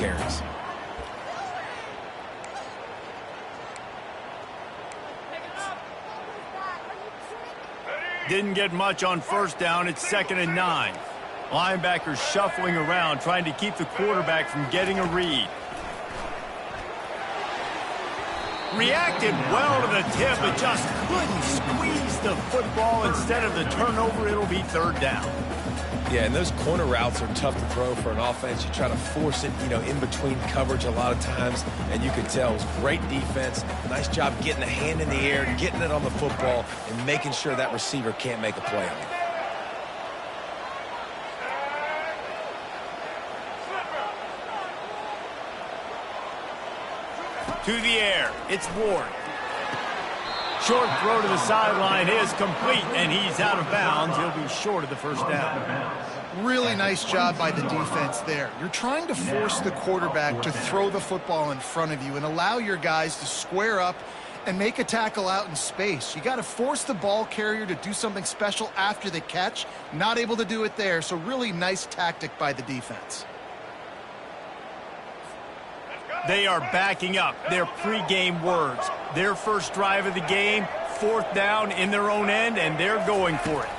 carries. Didn't get much on first down. It's 2nd and 9. Linebackers shuffling around, trying to keep the quarterback from getting a read. Reacted well to the tip, but just couldn't squeeze the football. Instead of the turnover, it'll be 3rd down. Yeah, and those corner routes are tough to throw for an offense. You try to force it, in between coverage a lot of times, and you could tell it was great defense. Nice job getting the hand in the air, getting it on the football, and making sure that receiver can't make a play on it. To the air, it's Ward. Short throw to the sideline is complete, and he's out of bounds. He'll be short of the 1st down. Really nice job by the defense there. You're trying to force the quarterback to throw the football in front of you and allow your guys to square up and make a tackle out in space. You got to force the ball carrier to do something special after the catch. Not able to do it there, so really nice tactic by the defense. They are backing up their pregame words. Their first drive of the game, 4th down in their own end, and they're going for it.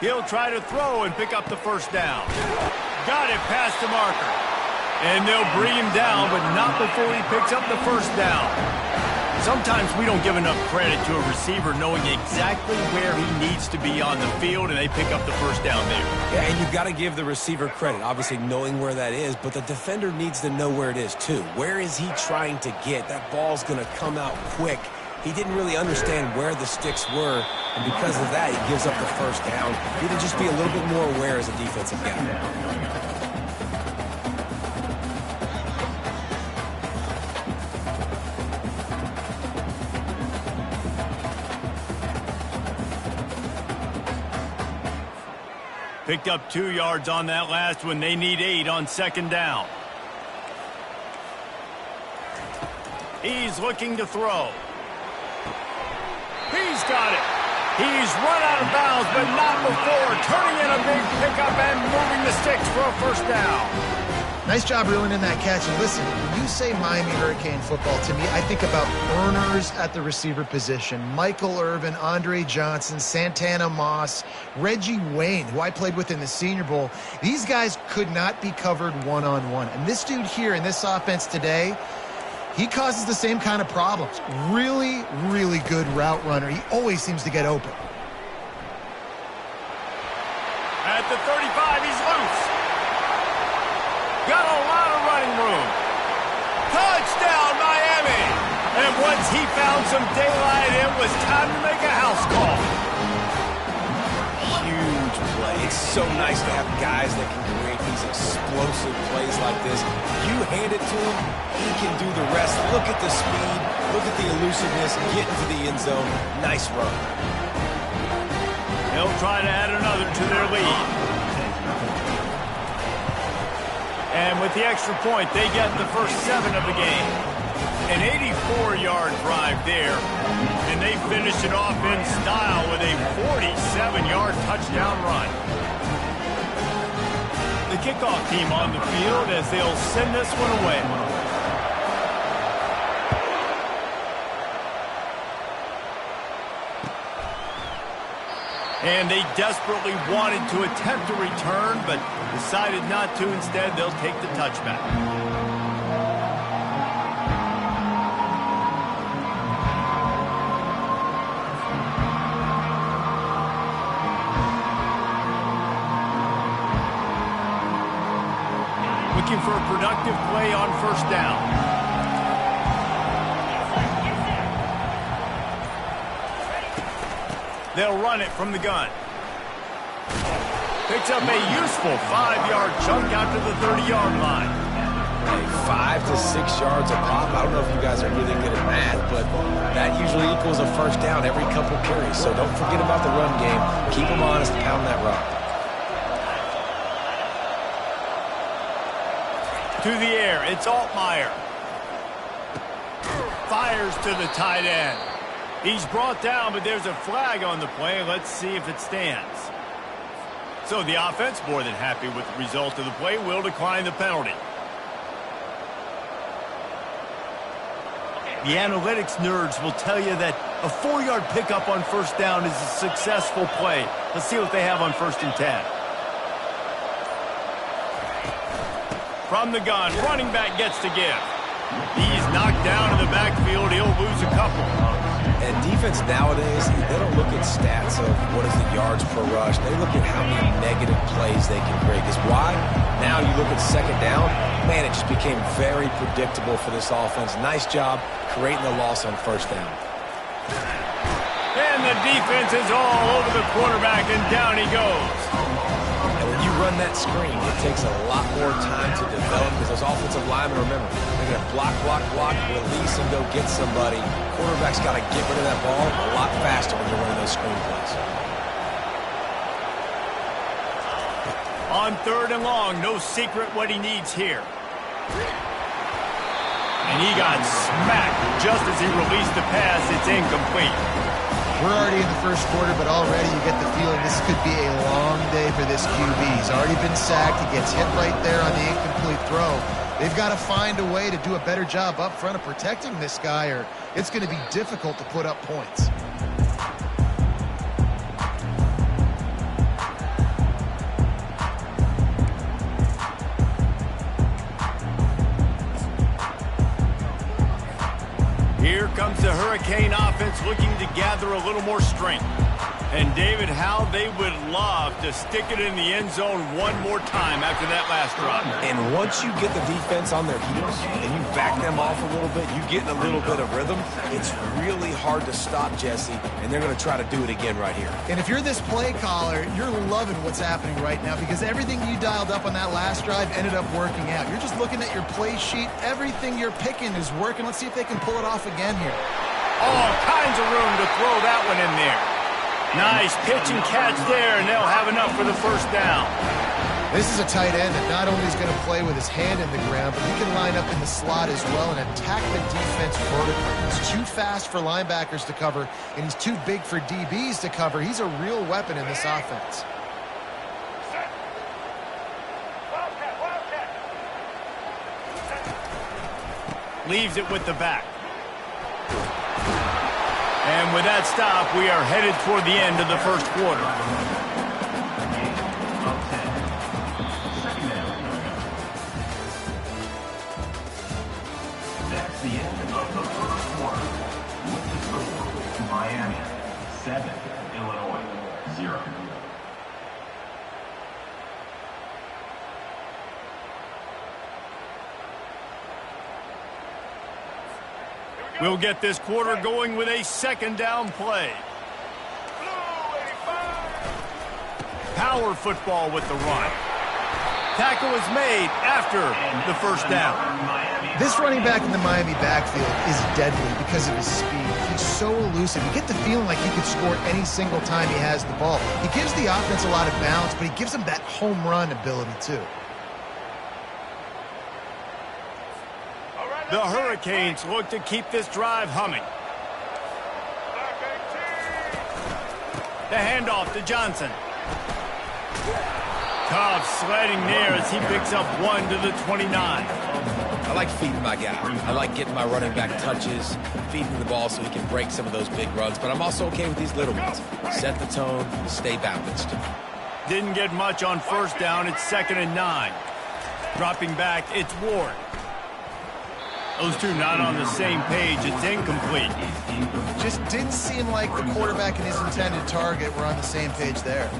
He'll try to throw and pick up the 1st down. Got it past the marker. And they'll bring him down, but not before he picks up the 1st down. Sometimes we don't give enough credit to a receiver knowing exactly where he needs to be on the field, and they pick up the 1st down there. Yeah, and you've got to give the receiver credit, obviously knowing where that is, but the defender needs to know where it is too. Where is he trying to get? That ball's going to come out quick. He didn't really understand where the sticks were, and because of that, he gives up the 1st down. He need to just be a little bit more aware as a defensive guy. Picked up 2 yards on that last one. They need 8 on 2nd down. He's looking to throw. He's got it. He's run out of bounds, but not before. Turning in a big pickup and moving the sticks for a 1st down. Nice job reeling in that catch. And listen, when you say Miami Hurricane football, to me, I think about earners at the receiver position. Michael Irvin, Andre Johnson, Santana Moss, Reggie Wayne, who I played with in the Senior Bowl. These guys could not be covered one-on-one. And this dude here in this offense today, he causes the same kind of problems. Really, really good route runner. He always seems to get open. At the 35, he's loose. Got a lot of running room. Touchdown, Miami! And once he found some daylight, it was time to make a house call. Huge play. It's so nice to have guys that can create these explosive plays like this. You hand it to him, he can do the rest. Look at the speed. Look at the elusiveness. Get into the end zone. Nice run. They'll try to add another to their lead. And with the extra point, they get the first 7 of the game. An 84-yard drive there. And they finish it off in style with a 47-yard touchdown run. The kickoff team on the field as they'll send this one away. And they desperately wanted to attempt a return, but decided not to. Instead, they'll take the touchback. Looking for a productive play on 1st down. They'll run it from the gun. Picks up a useful 5-yard chunk out to the 30-yard line. Hey, 5 to 6 yards a pop. I don't know if you guys are really good at math, but that usually equals a 1st down every couple carries. So don't forget about the run game. Keep them honest, pound that rock. To the air, it's Altmaier. Fires to the tight end. He's brought down, but there's a flag on the play. Let's see if it stands. So the offense, more than happy with the result of the play, will decline the penalty. The analytics nerds will tell you that a 4-yard pickup on first down is a successful play. Let's see what they have on 1st and 10. From the gun, running back gets to give. He's knocked down in the backfield. He'll lose a couple. And defense nowadays, they don't look at stats of what is the yards per rush. They look at how many negative plays they can create. Because why? Now you look at 2nd down, man, it just became very predictable for this offense. Nice job creating the loss on 1st down. And the defense is all over the quarterback, and down he goes. And when you run that screen, it takes a lot more time to develop because those offensive linemen, remember, they're going to block, release, and go get somebody. Quarterback's got to get rid of that ball a lot faster when you're running those screen plays. On 3rd and long, no secret what he needs here. And he got smacked just as he released the pass. It's incomplete. We're already in the 1st quarter, but already you get the feeling this could be a long day for this QB. He's already been sacked. He gets hit right there on the incomplete throw. They've got to find a way to do a better job up front of protecting this guy, or it's going to be difficult to put up points. Here comes the Hurricane offense looking to gather a little more strength. And, David, how they would love to stick it in the end zone one more time after that last drive. And once you get the defense on their heels and you back them off a little bit, you get in a little bit of rhythm, it's really hard to stop Jesse, and they're going to try to do it again right here. And if you're this play caller, you're loving what's happening right now because everything you dialed up on that last drive ended up working out. You're just looking at your play sheet. Everything you're picking is working. Let's see if they can pull it off again here. All kinds of room to throw that one in there. Nice pitch and catch there, and they'll have enough for the 1st down. This is a tight end that not only is going to play with his hand in the ground, but he can line up in the slot as well and attack the defense vertically. He's too fast for linebackers to cover, and he's too big for DBs to cover. He's a real weapon in this offense. Leaves it with the back. And with that stop, we are headed toward the end of the 1st quarter. That's the end of the 1st quarter. With the score, Miami 7, Illinois 0. We'll get this quarter going with a 2nd down play. Power football with the run. Tackle is made after the 1st down. This running back in the Miami backfield is deadly because of his speed. He's so elusive. You get the feeling like he could score any single time he has the ball. He gives the offense a lot of balance, but he gives them that home run ability too. The Hurricanes look to keep this drive humming. The handoff to Johnson. Tough sledding there as he picks up 1 to the 29. I like feeding my guy. I like getting my running back touches, feeding the ball so he can break some of those big runs, but I'm also okay with these little ones. Set the tone, stay balanced. Didn't get much on 1st down. It's 2nd and 9. Dropping back, it's Ward. Those two not on the same page. It's incomplete. Just didn't seem like the quarterback and his intended target were on the same page there.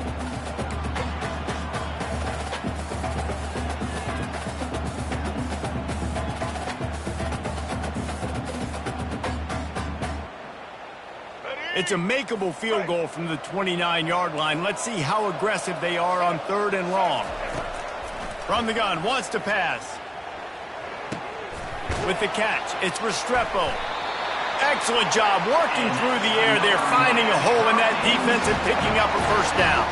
It's a makeable field goal from the 29-yard line. Let's see how aggressive they are on 3rd and long. From the gun, wants to pass. With the catch, it's Restrepo. Excellent job working through the air there, finding a hole in that defense and picking up a 1st down.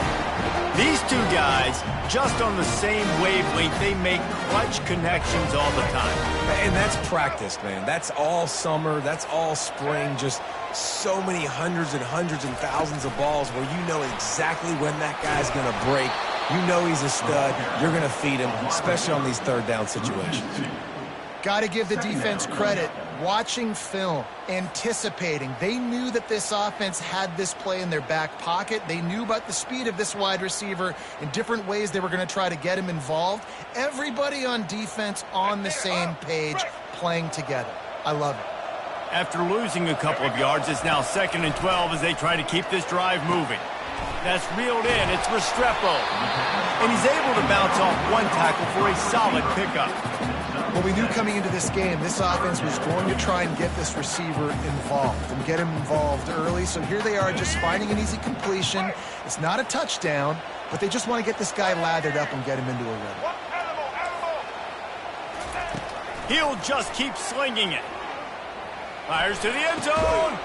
These two guys, just on the same wavelength, they make clutch connections all the time. And that's practice, man. That's all summer. That's all spring. Just so many hundreds and thousands of balls where you know exactly when that guy's going to break. You know he's a stud. You're going to feed him, especially on these 3rd down situations. Got to give the defense credit. watching film, anticipating. They knew that this offense had this play in their back pocket. They knew about the speed of this wide receiver in different ways they were going to try to get him involved. Everybody on defense on the same page, playing together. I love it. After losing a couple of yards, it's now 2nd and 12 as they try to keep this drive moving. That's reeled in. It's Restrepo. And he's able to bounce off one tackle for a solid pickup. Well, we knew coming into this game, this offense was going to try and get this receiver involved and get him involved early. So here they are just finding an easy completion. It's not a touchdown, but they just want to get this guy lathered up and get him into a rhythm. He'll just keep slinging it. Fires to the end zone.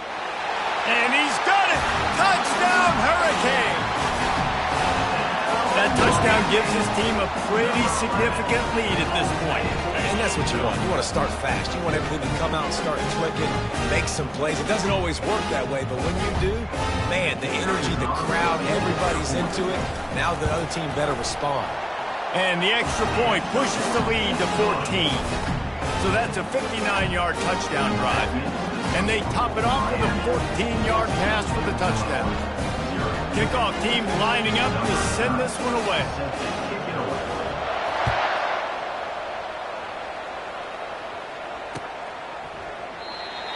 And he's got it. Touchdown, Hurricane. That touchdown gives his team a pretty significant lead at this point. And that's what you want. You want to start fast. You want everything to come out and start clicking, make some plays. It doesn't always work that way, but when you do, man, the energy, the crowd, everybody's into it. Now the other team better respond. And the extra point pushes the lead to 14. So that's a 59-yard touchdown drive. And they top it off with a 14-yard pass for the touchdown. Kickoff team lining up to send this one away.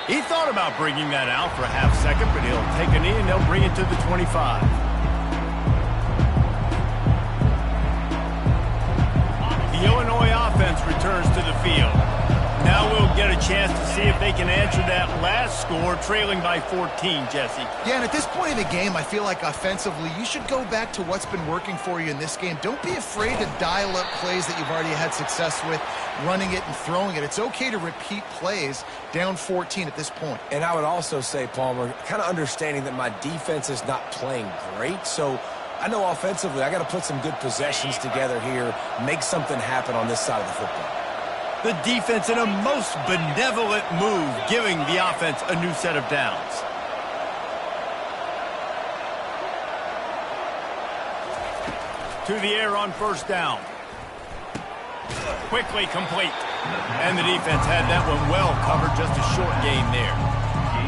He thought about bringing that out for a half second, but he'll take a knee and they'll bring it to the 25. The Illinois offense returns to the field. Now we'll get a chance to see if they can answer that last score, trailing by 14, Jesse. Yeah, and at this point in the game, I feel like offensively, you should go back to what's been working for you in this game. Don't be afraid to dial up plays that you've already had success with, running it and throwing it. It's okay to repeat plays down 14 at this point. And I would also say, Palmer, kind of understanding that my defense is not playing great, so I know offensively I got to put some good possessions together here, make something happen on this side of the football. The defense in a most benevolent move, giving the offense a new set of downs. To the air on first down. Quickly complete. And the defense had that one well covered, just a short gain there.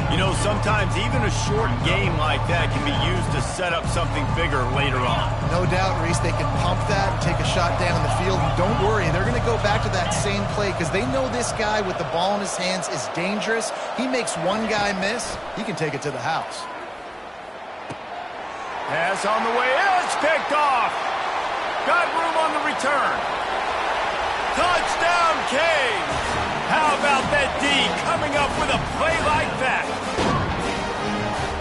You know, sometimes even a short game like that can be used to set up something bigger later on. No doubt, Reese, they can pump that and take a shot down the field. And don't worry, they're going to go back to that same play because they know this guy with the ball in his hands is dangerous. He makes one guy miss, he can take it to the house. Pass on the way in, it's picked off. Got room on the return. Touchdown, Canes! How about that D coming up with a play like that?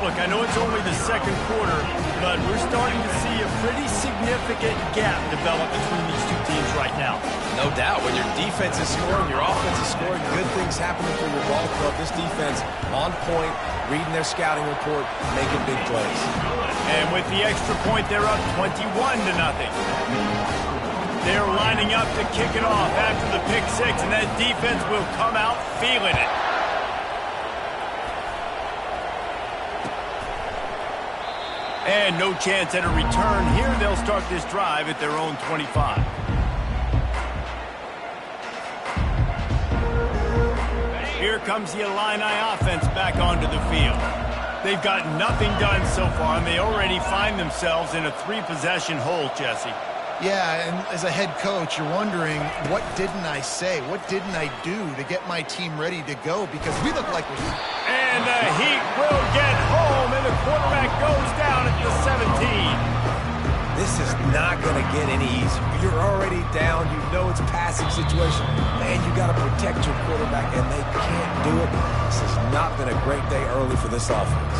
Look, I know it's only the second quarter, but we're starting to see a pretty significant gap develop between these two teams right now. No doubt. When your defense is scoring, your offense is scoring, good things happening for your ball club. This defense on point, reading their scouting report, making big plays. And with the extra point, they're up 21-0. They're lining up to kick it off after the pick six, and that defense will come out feeling it. And no chance at a return here. They'll start this drive at their own 25. Here comes the Illini offense back onto the field. They've got nothing done so far, and they already find themselves in a three-possession hole, Jesse. Yeah, and as a head coach, you're wondering, what didn't I say? What didn't I do to get my team ready to go? Because we look like we're... And the Heat will get home, and the quarterback goes down at the 17. This is not going to get any easier. You're already down. You know it's a passing situation. Man, you got to protect your quarterback, and they can't do it. This has not been a great day early for this offense.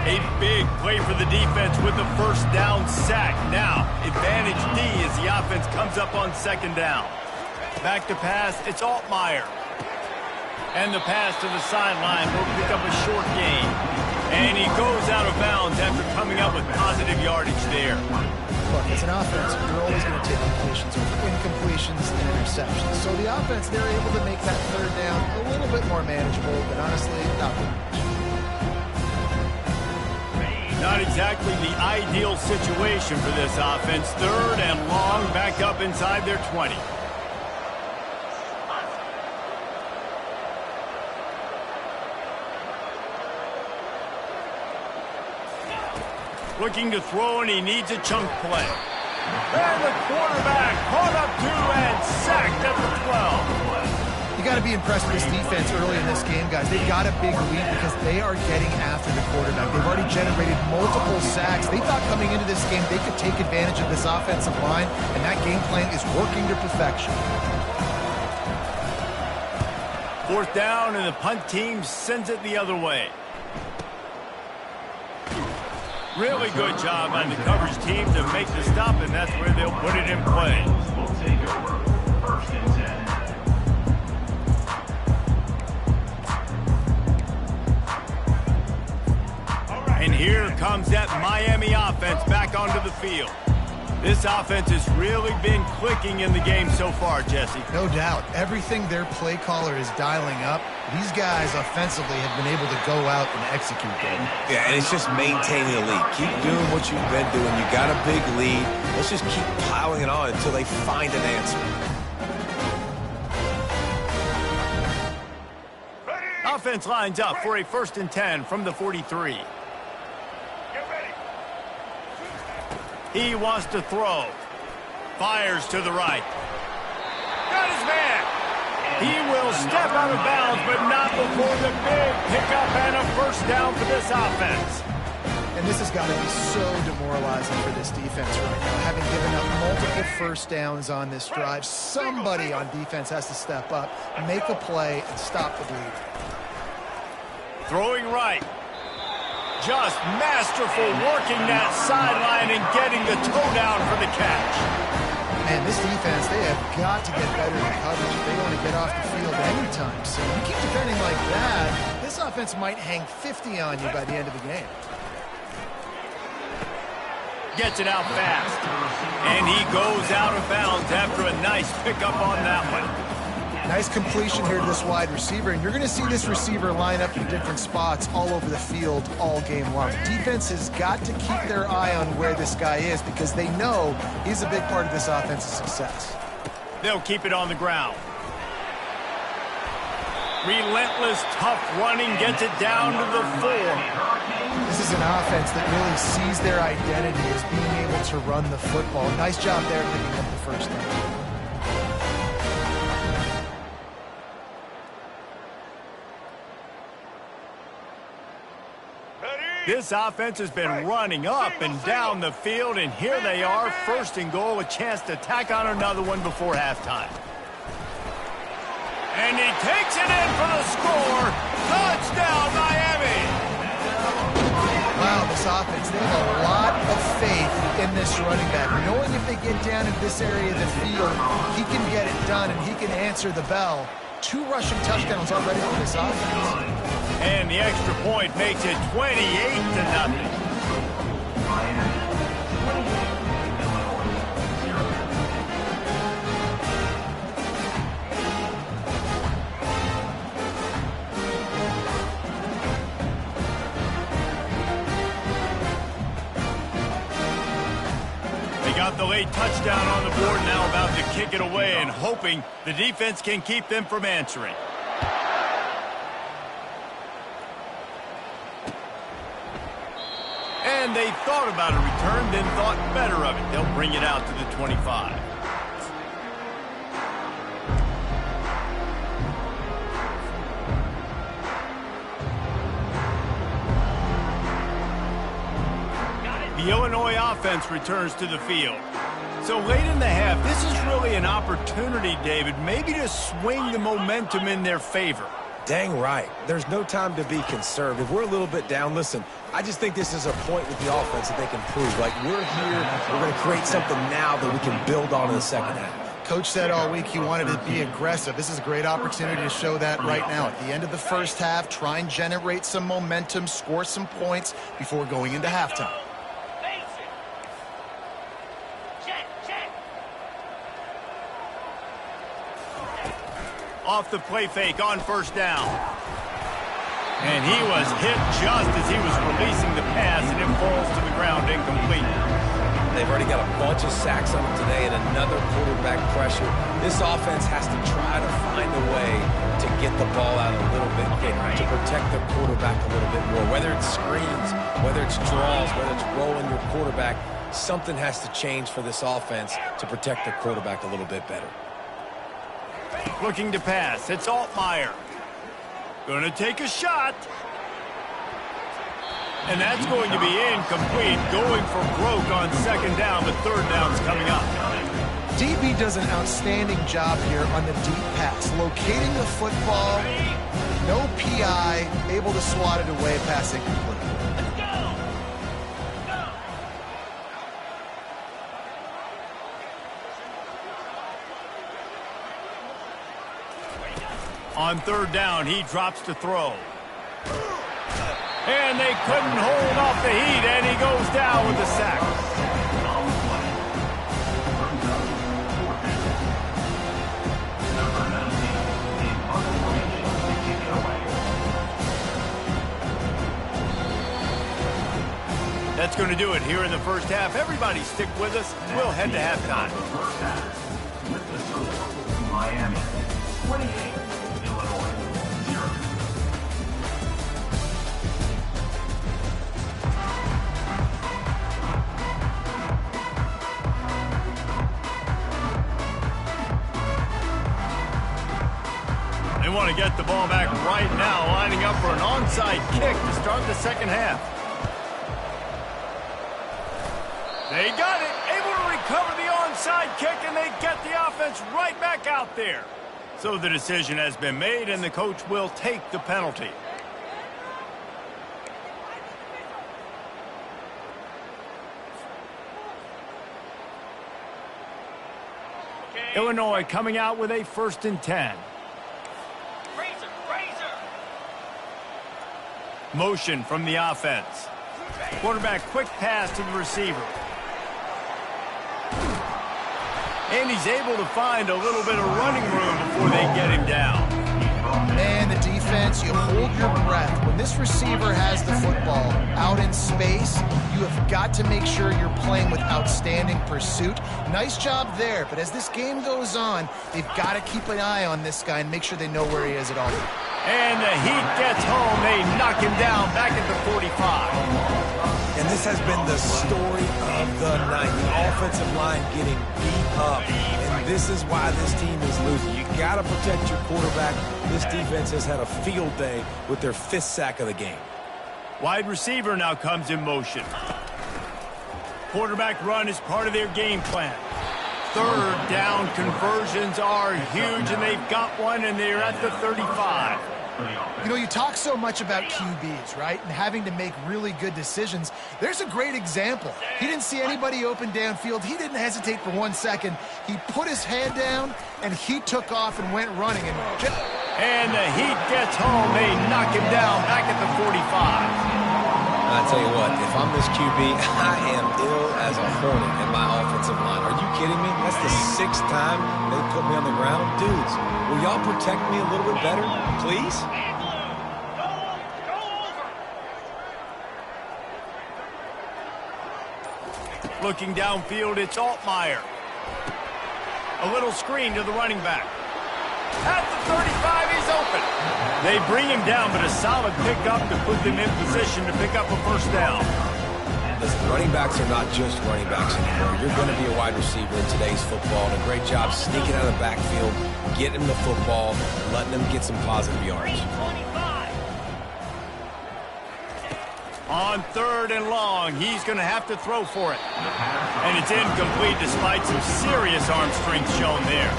A big play for the defense with the first down sack. Now, advantage D as the offense comes up on second down. Back to pass, it's Altmaier. And the pass to the sideline will pick up a short gain. And he goes out of bounds after coming up with positive yardage there. Look, as an offense, you're always going to take completions over incompletions and interceptions. So the offense, they're able to make that third down a little bit more manageable, but honestly, not very much. Not exactly the ideal situation for this offense. Third and long, back up inside their 20. Looking to throw, and he needs a chunk play. And the quarterback caught up to and sacked at the 12. You got to be impressed with this defense early in this game, guys. They've got a big lead because they are getting after the quarterback. They've already generated multiple sacks. They thought coming into this game they could take advantage of this offensive line, and that game plan is working to perfection. 4th down, and the punt team sends it the other way. Really good job by the coverage team to make the stop, and that's where they'll put it in play. Will take over. 1st and 10. And here comes that Miami offense back onto the field. This offense has really been clicking in the game so far, Jesse. No doubt. Everything their play caller is dialing up, these guys offensively have been able to go out and execute them. Yeah, and it's just maintaining the lead. Keep doing what you've been doing. You got a big lead. Let's just keep piling it on until they find an answer. Offense lines up for a 1st and 10 from the 43. He wants to throw. Fires to the right. Got his man. He will step out of bounds, but not before the big pickup and a 1st down for this offense. And this has got to be so demoralizing for this defense right now. Having given up multiple 1st downs on this drive, somebody on defense has to step up, make a play, and stop the bleed. Throwing right. Just masterful working that sideline and getting the toe down for the catch. Man, this defense, they have got to get better in coverage if they want to get off the field anytime soon. You keep defending like that, this offense might hang 50 on you by the end of the game. Gets it out fast. And he goes out of bounds after a nice pickup on that one. Nice completion here to this wide receiver, and you're going to see this receiver line up in different spots all over the field all game long. Defense has got to keep their eye on where this guy is because they know he's a big part of this offense's success. They'll keep it on the ground. Relentless, tough running gets it down to the 4. This is an offense that really sees their identity as being able to run the football. Nice job there picking up the 1st down. This offense has been running up and down the field, and here they are, 1st and goal, a chance to tack on another one before halftime. And he takes it in for the score. Touchdown, Miami! Wow, this offense, they have a lot of faith in this running back. Knowing if they get down in this area of the field, he can get it done and he can answer the bell. 2 rushing touchdowns already for this offense. And the extra point makes it 28-0. They got the late touchdown on the board, now about to kick it away and hoping the defense can keep them from answering. And they thought about a return, then thought better of it. They'll bring it out to the 25. The Illinois offense returns to the field. So late in the half, this is really an opportunity, David, maybe to swing the momentum in their favor. Dang right. There's no time to be conservative. We're a little bit down. Listen, I just think this is a point with the offense that they can prove. Like, we're here, we're going to create something now that we can build on in the second half. Coach said all week he wanted to be aggressive. This is a great opportunity to show that right now. At the end of the 1st half, try and generate some momentum, score some points before going into halftime. Off the play fake on 1st down. And he was hit just as he was releasing the pass, and it falls to the ground incomplete. They've already got a bunch of sacks on them today and another quarterback pressure. This offense has to try to find a way to get the ball out a little bit quicker, to protect the quarterback a little bit more. Whether it's screens, whether it's draws, whether it's rolling your quarterback, something has to change for this offense to protect the quarterback a little bit better. Looking to pass. It's Altmaier. Going to take a shot. And that's going to be incomplete. Going for broke on second down, but third down's coming up. DB does an outstanding job here on the deep pass. Locating the football, no PI, able to swat it away, pass incomplete. On third down, he drops to throw. And they couldn't hold off the heat, and he goes down with the sack. That's going to do it here in the first half. Everybody stick with us. We'll head to halftime. With the score, Miami 28. They want to get the ball back right now, lining up for an onside kick to start the second half. They got it, able to recover the onside kick, and they get the offense right back out there. So the decision has been made, and the coach will take the penalty. Illinois coming out with a 1st and 10. Motion from the offense. Quarterback quick pass to the receiver. And he's able to find a little bit of running room before they get him down. Man, the defense, you hold your breath. When this receiver has the football out in space, you have got to make sure you're playing with outstanding pursuit. Nice job there, but as this game goes on, they've got to keep an eye on this guy and make sure they know where he is at all times. And the heat gets home. They knock him down back at the 45. And this has been the story of the night. The offensive line getting beat up. And this is why this team is losing. You got to protect your quarterback. This defense has had a field day with their 5th sack of the game. Wide receiver now comes in motion. Quarterback run is part of their game plan. Third down conversions are huge, and they've got one, and they're at the 35. You know, you talk so much about QBs, right? And having to make really good decisions. There's a great example. He didn't see anybody open downfield. He didn't hesitate for 1 second. He put his head down, and he took off and went running. And the heat gets home. They knock him down back at the 45. I tell you what, if I'm this QB, I am ill as a hornet in my offensive line. Are you kidding me? That's the 6th time they put me on the ground. Dudes, will y'all protect me a little bit better, please? Looking downfield, it's Altmaier. A little screen to the running back. At the 35, he's open. They bring him down, but a solid pickup to put them in position to pick up a 1st down. Listen, running backs are not just running backs anymore. You're going to be a wide receiver in today's football, and a great job sneaking out of the backfield, getting him the football, letting them get some positive yards. On 3rd and long, he's going to have to throw for it. And it's incomplete despite some serious arm strength shown there.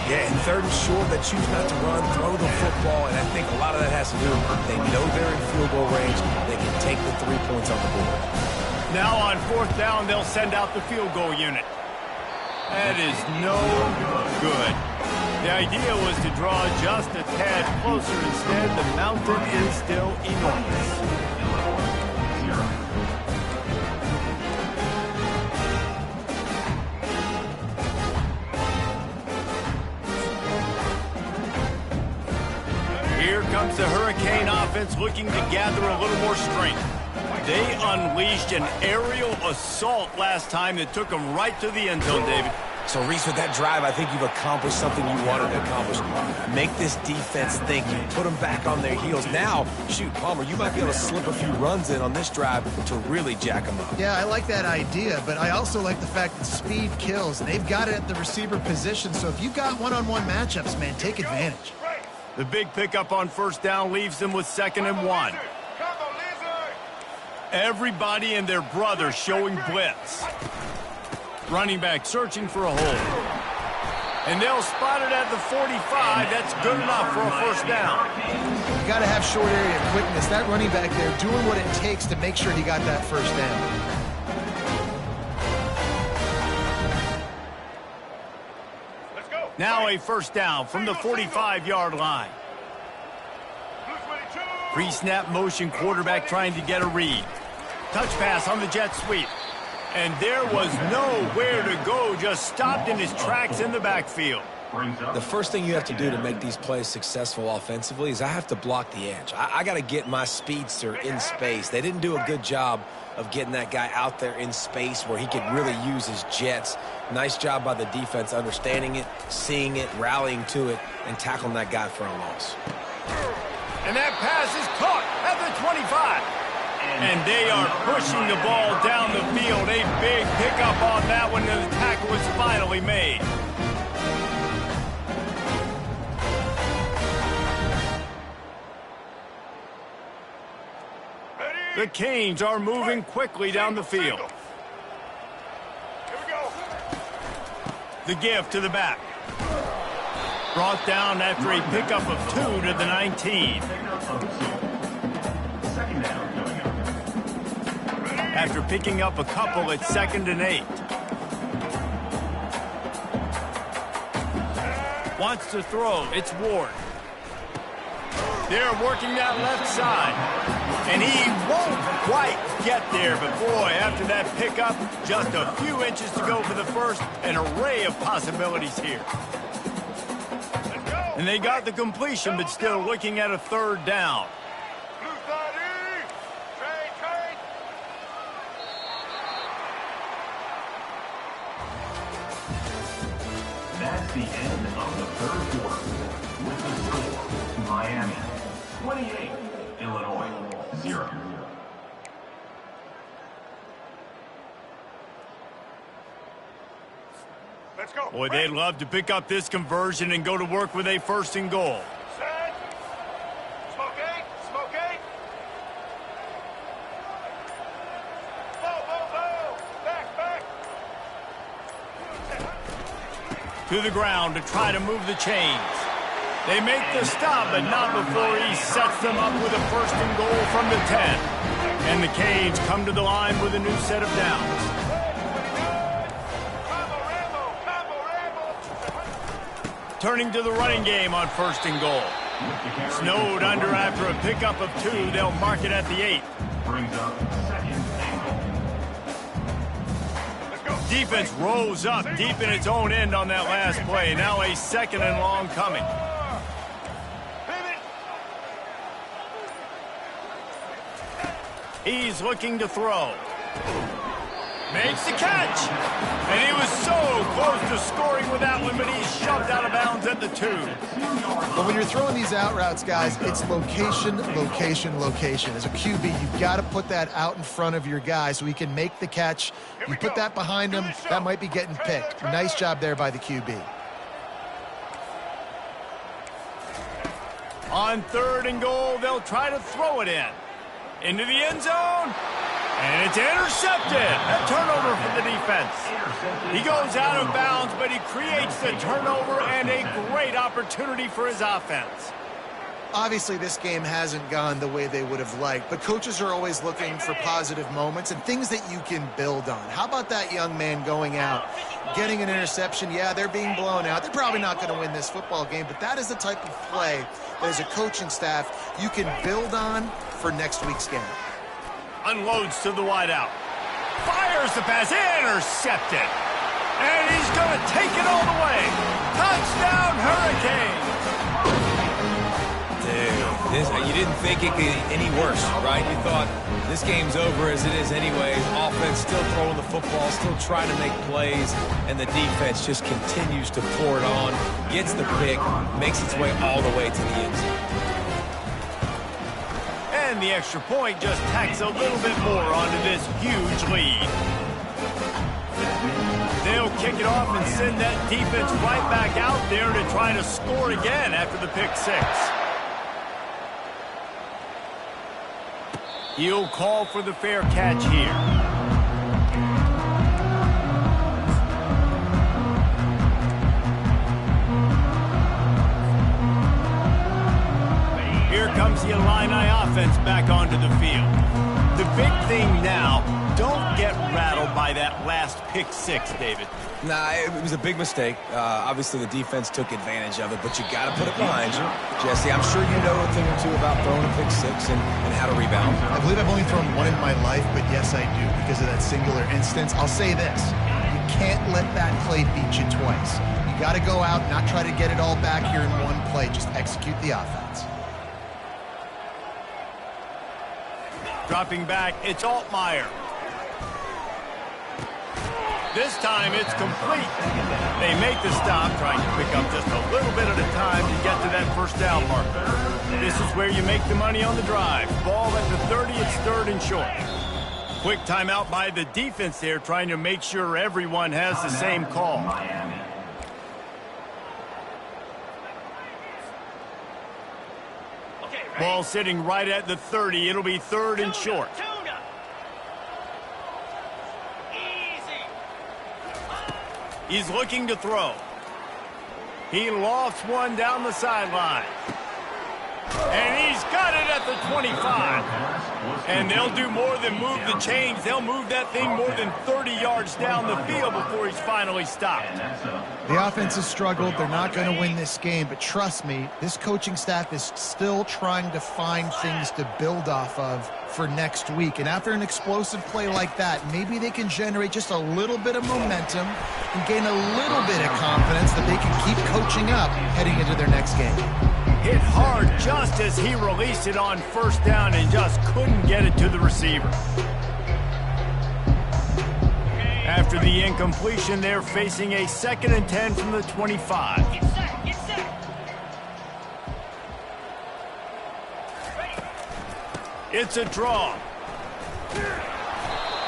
Yeah, and 3rd and short, they choose not to run, throw the football, and I think a lot of that has to do with they know they're in field goal range. They can take the 3 points on the board. Now on 4th down, they'll send out the field goal unit. That is no good. The idea was to draw just a tad closer. Instead, the mountain is still enormous. Here comes the Hurricane offense looking to gather a little more strength. They unleashed an aerial assault last time that took them right to the end zone, David. So, Reese, with that drive, I think you've accomplished something you wanted to accomplish. Make this defense think. You put them back on their heels. Now, shoot, Palmer, you might be able to slip a few runs in on this drive to really jack them up. Yeah, I like that idea, but I also like the fact that speed kills. They've got it at the receiver position, so if you've got one-on-one matchups, man, take advantage. The big pickup on first down leaves them with 2nd and 1. Everybody and their brother showing blitz. Running back searching for a hole. And they'll spot it at the 45. That's good enough for a first down. You got to have short area quickness. That running back there doing what it takes to make sure he got that first down. Let's go. Now a first down from the 45-yard line. Pre-snap motion quarterback trying to get a read. Touch pass on the jet sweep. And there was nowhere to go, just stopped in his tracks in the backfield. The first thing you have to do to make these plays successful offensively is I have to block the edge. I got to get my speedster in space. They didn't do a good job of getting that guy out there in space where he could really use his jets. Nice job by the defense understanding it, seeing it, rallying to it, and tackling that guy for a loss. And that pass is caught at the 25. And they are pushing the ball down the field. A big pickup on that one, and the tackle was finally made. The Canes are moving quickly down the field. The give to the back. Brought down after a pickup of 2 to the 19. After picking up a couple at 2nd and 8. Wants to throw. It's Ward. They're working that left side. And he won't quite get there. But, boy, after that pickup, just a few inches to go for the first. An array of possibilities here. And they got the completion, but still looking at a 3rd down. That's the end of the 3rd quarter. With the score, Miami 28, Illinois 0. Let's go. Boy, they'd love to pick up this conversion and go to work with a 1st and goal. Set. Smoke eight. Smoke eight. Back. To the ground to try to move the chains. They make the stop, but not before he sets them up with a 1st and goal from the 10. And the Canes come to the line with a new set of downs. Turning to the running game on 1st and goal. Snowed under after a pickup of 2. They'll mark it at the 8. Brings up 2nd and goal. Defense rose up deep in its own end on that last play. Now a 2nd and long coming. He's looking to throw. Makes the catch. And he was so close to scoring with that one, but he's shoved out of bounds at the 2. But when you're throwing these out routes, guys, it's location, location, location. As a QB, you've got to put that out in front of your guy so he can make the catch. You put that behind him, that might be getting picked. Nice job there by the QB. On 3rd and goal, they'll try to throw it in. Into the end zone. And it's intercepted. A turnover for the defense. He goes out of bounds, but he creates the turnover and a great opportunity for his offense. Obviously, this game hasn't gone the way they would have liked, but coaches are always looking for positive moments and things that you can build on. How about that young man going out, getting an interception? Yeah, they're being blown out. They're probably not going to win this football game, but that is the type of play that as a coaching staff you can build on for next week's game. Unloads to the wideout. Fires the pass. Intercepted. And he's going to take it all the way. Touchdown, Hurricanes. Dude, You didn't think it could get any worse, right? You thought this game's over as it is anyways. Offense still throwing the football, still trying to make plays, and the defense just continues to pour it on, gets the pick, makes its way all the way to the end zone. And the extra point just tacks a little bit more onto this huge lead. They'll kick it off and send that defense right back out there to try to score again after the pick six. He'll call for the fair catch here. Here comes the Illini offense back onto the field. The big thing now, don't get rattled by that last pick six, David. Nah, it was a big mistake. Obviously, the defense took advantage of it, but you got to put it behind you. Jesse, I'm sure you know a thing or two about throwing a pick six and how to rebound. I believe I've only thrown one in my life, but yes, I do because of that singular instance. I'll say this. You can't let that play beat you twice. You got to go out, not try to get it all back here in one play. Just execute the offense. Dropping back, it's Altmaier. This time it's complete. They make the stop, trying to pick up just a little bit at a time to get to that first down marker. This is where you make the money on the drive. Ball at the 30, it's third and short. Quick timeout by the defense there, trying to make sure everyone has the same call. Ball sitting right at the 30. It'll be third and short. He's looking to throw. He lofts one down the sideline. And he's got it at the 25. And they'll do more than move the chains. They'll move that thing more than 30 yards down the field before he's finally stopped. The offense has struggled. They're not going to win this game, but trust me, this coaching staff is still trying to find things to build off of for next week. And after an explosive play like that, maybe they can generate just a little bit of momentum and gain a little bit of confidence that they can keep coaching up heading into their next game. Hit hard just as he released it on first down and just couldn't get it to the receiver. After the incompletion, they're facing a 2nd and 10 from the 25. Get set, get set. It's a draw.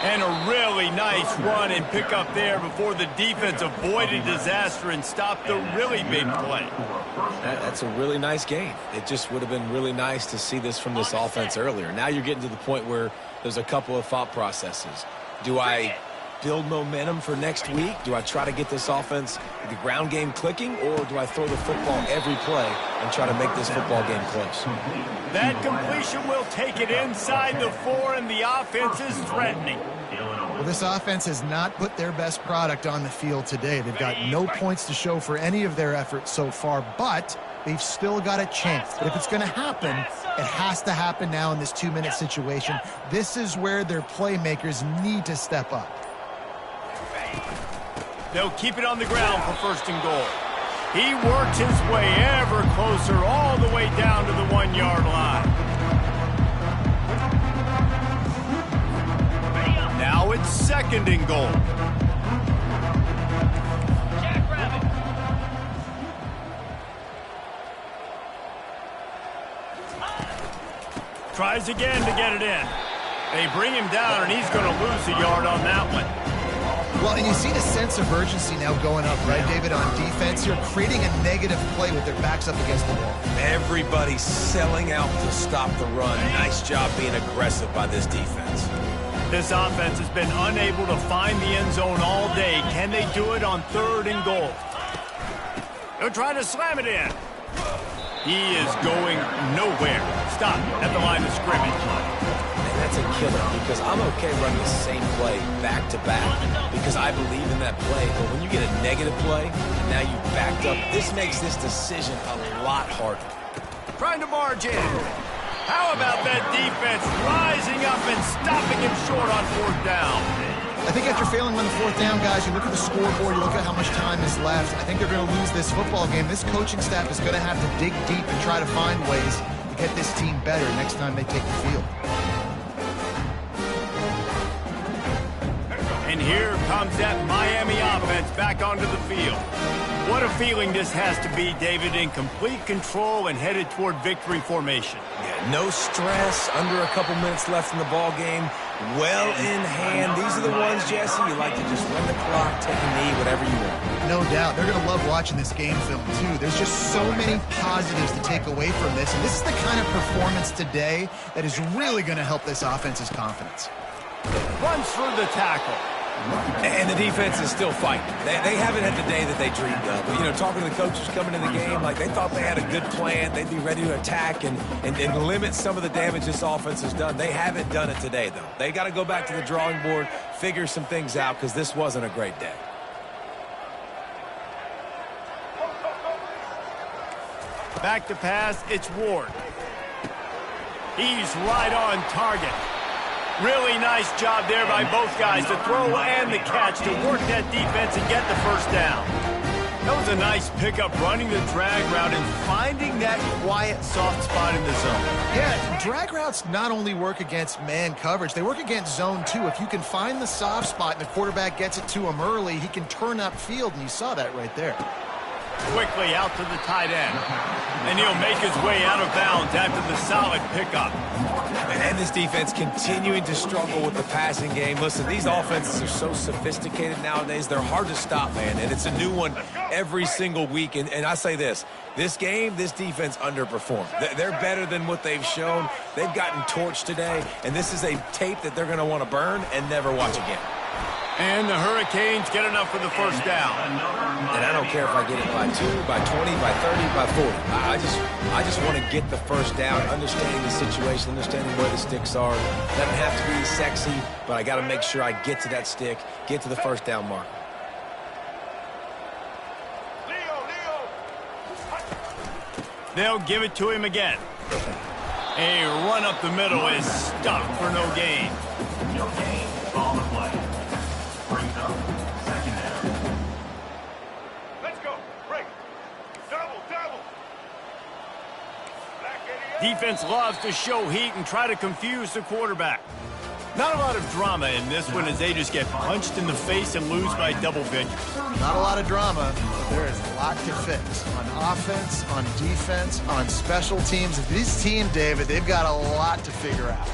And a really nice run and pick up there before the defense avoided disaster and stopped the really big play. That's a really nice game. It just would have been really nice to see this from this offense earlier. Now you're getting to the point where there's a couple of thought processes. Do I build momentum for next week? Do I try to get this offense, the ground game clicking, or do I throw the football every play and try to make this football game close? That completion will take it inside the 4, and the offense is threatening. Well, this offense has not put their best product on the field today. They've got no points to show for any of their efforts so far, but they've still got a chance. But if it's going to happen, it has to happen now in this 2-minute situation. This is where their playmakers need to step up. They'll keep it on the ground for 1st and goal. He works his way ever closer all the way down to the 1-yard line. Now it's 2nd and goal. Jackrabbit. Tries again to get it in. They bring him down, and he's going to lose a yard on that one. Well, and you see the sense of urgency now going up, right, David, on defense. You're creating a negative play with their backs up against the wall. Everybody's selling out to stop the run. Nice job being aggressive by this defense. This offense has been unable to find the end zone all day. Can they do it on 3rd and goal? They're trying to slam it in. He is going nowhere. Stop at the line of scrimmage. And that's a killer because I'm okay running the same play back-to-back because I believe in that play. But when you get a negative play and now you've backed up, this makes this decision a lot harder. Trying to barge in. How about that defense rising up and stopping him short on 4th down? I think after failing on the 4th down, guys, you look at the scoreboard, you look at how much time is left. I think they're going to lose this football game. This coaching staff is going to have to dig deep and try to find ways to get this team better next time they take the field. And here comes that Miami offense back onto the field. What a feeling this has to be, David, in complete control and headed toward victory formation. Yeah, no stress, under a couple minutes left in the ball game, well in hand. These are the ones, Jesse, you like to just run the clock, take a knee, whatever you want. No doubt. They're going to love watching this game film, too. There's just so many positives to take away from this, and this is the kind of performance today that is really going to help this offense's confidence. Runs through the tackle. And the defense is still fighting. They haven't had the day that they dreamed of. But, you know, talking to the coaches coming in the game, like they thought they had a good plan. They'd be ready to attack and limit some of the damage this offense has done. They haven't done it today, though. They got to go back to the drawing board, figure some things out, because this wasn't a great day. Back to pass, it's Ward. He's right on target. Really nice job there by both guys, the throw and the catch, to work that defense and get the first down. That was a nice pickup, running the drag route and finding that quiet, soft spot in the zone. Yeah, drag routes not only work against man coverage, they work against zone too. If you can find the soft spot and the quarterback gets it to him early, he can turn upfield, and you saw that right there. Quickly out to the tight end. And he'll make his way out of bounds after the solid pickup. And this defense continuing to struggle with the passing game. Listen, these offenses are so sophisticated nowadays. They're hard to stop, man. And it's a new one every single week. And I say this game, this defense underperformed. They're better than what they've shown. They've gotten torched today. And this is a tape that they're going to want to burn and never watch again. And the Hurricanes get enough for the first down. And I don't care if I get it by 2, by 20, by 30, by 40. I just want to get the first down, understanding the situation, understanding where the sticks are. Doesn't have to be sexy, but I got to make sure I get to that stick, get to the first down mark. They'll give it to him again. A run up the middle is stuck for no gain. No gain on the play. Brings up second down. Let's go. Break. Double. Defense loves to show heat and try to confuse the quarterback. Not a lot of drama in this one as they just get punched in the face and lose by double digits. Not a lot of drama, but there is a lot to fix. On offense, on defense, on special teams. This team, David, they've got a lot to figure out.